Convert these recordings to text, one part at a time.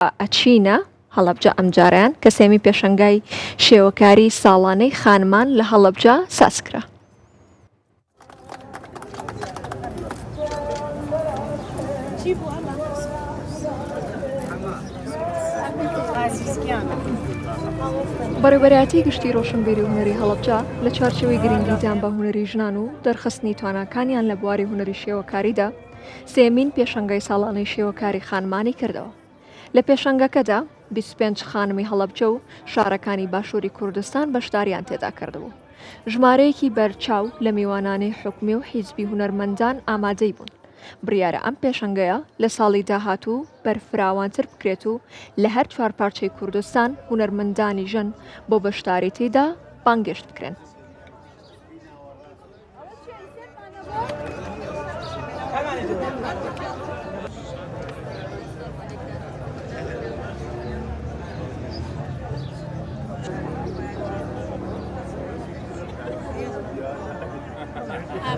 ئەچینە هەڵەبجە ئەمجاریان کە سێمی پێشەنگای شێوەکاری ساڵانەی خانمان لە هەڵەبجە سازکرا. بەڕێوەبەرایەتی گشتی ڕۆشنبیری و هونەری هەڵەبجە لە چوارچێوەی گرنگیدان بە هونەری ژنان و دەرخستنی تواناکانیان لە بواری هونەری شێوەکاریدا سێمین پێشەنگای ساڵانەی شێوەکاری خانمانی کردەوە. لە پێشەنگەکەدا 25 خانمی هەڵەبجە و شارەکانی باشووری کوردستان بەشداریان تێدا کردبوو. ژمارەیەکی بەرچاو لە میوانانەی حکومی و حیزبی هونەرمەندان ئامادەی بوون. بڕیارە ئەم پێشەنگەیە لە ساڵی داهاتوو بەرفراوانتر بکرێت و لە هەر چوار پارچەی کوردستان هونەرمەندانی ژن بۆ بەشداری تێدا بانگێشت بکرێن.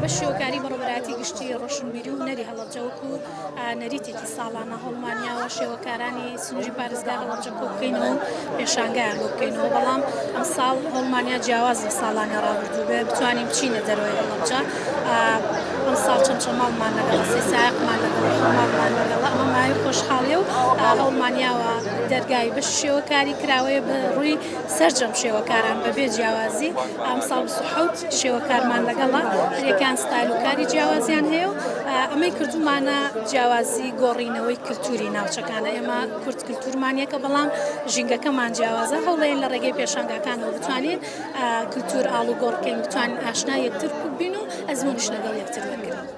بە شێوەکاری بەڕێوەبەرایەتی گشتی ڕۆشنبیری و هونەری هەڵەبجەوەکو نەریتێکی ساڵانە هەڵمانیاوە شێوەکارانی سنووری پارێزگای هەڵەبجە کۆ بکەینەوە و پێشانگایان بۆ بکەینەوە، بەڵام ئەم ساڵ هەڵمانیا جیاواز لە ساڵانی ڕابردوو بێ بتوانین بچینە دەرەوەی هەڵەبجە. ئەم ساڵ چەمچەماڵمان لەگەڵە سێسایقمان لەگەڵ هەڵمانمان لەگەڵە ئەمە مای خۆشحاڵیە و هەڵمانیاوە دەرگای بەش شێوەکاری کراوەیە بە ڕووی سەرجەم شێوەکاران بەبێ جیاوازی. ئەم ساڵ 27 شێوەکارمان لەگەڵە یەکان ستایل و کاری جیاوازیان هەیە و ئەمەی کردومانە جیاوازی گۆڕینەوەی کللتوری ناوچەکانە. ئێمە کورد کللتورمانیەکە بەڵام ژینگەکەمان جیاوازە، هەوڵێن لە ڕێگەی پێشانگاکانەوە بتوانین کللتور ئاڵ و گۆڕکەین، بتوانین ئاشنا یەکتر بین و ئەزمونش لەگەڵ یەکتر وەرگرن.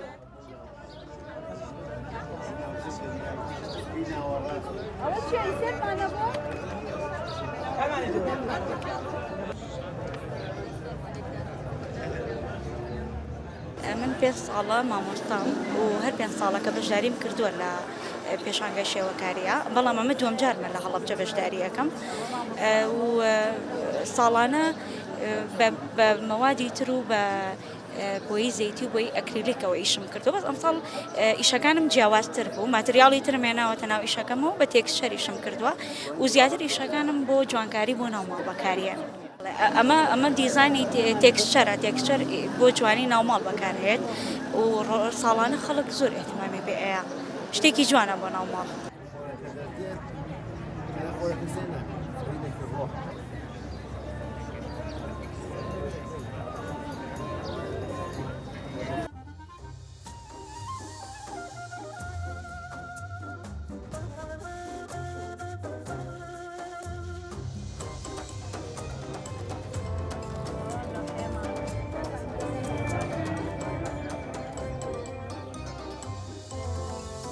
من 5 ساڵە مامۆستام و هەر 5 ساڵەکە بەشداریم کردووە لە پێشانگای شێوەکاریە، بەڵام ئەمە دووەم جارمە لە هەڵەبجە بەشداری یەکەم و ساڵانە بە مەوادی تر و بە بۆی زەیتی و بۆی ئەکریلیکەوە ئیشم کردو، بەس ئەمساڵ ئیشەکانم جیاوازتر بوو، ماتریاڵی ترم هێناوەتە ناو ئیشەکەمەوە بە تێکسچەر ئیشم کردووە و زیاتر ئیشەکانم بۆ جوانکاری بۆ ناو ماڵ بەکاریە. ئەمە دیزانی تێکسچەرە، تێکسچەر بۆ جوانی ناوماڵ بەکارهێت و ساڵانە خەڵک زۆر ئێتمامی بێ ئەیە شتێکی جوانە بۆ ناوماڵ.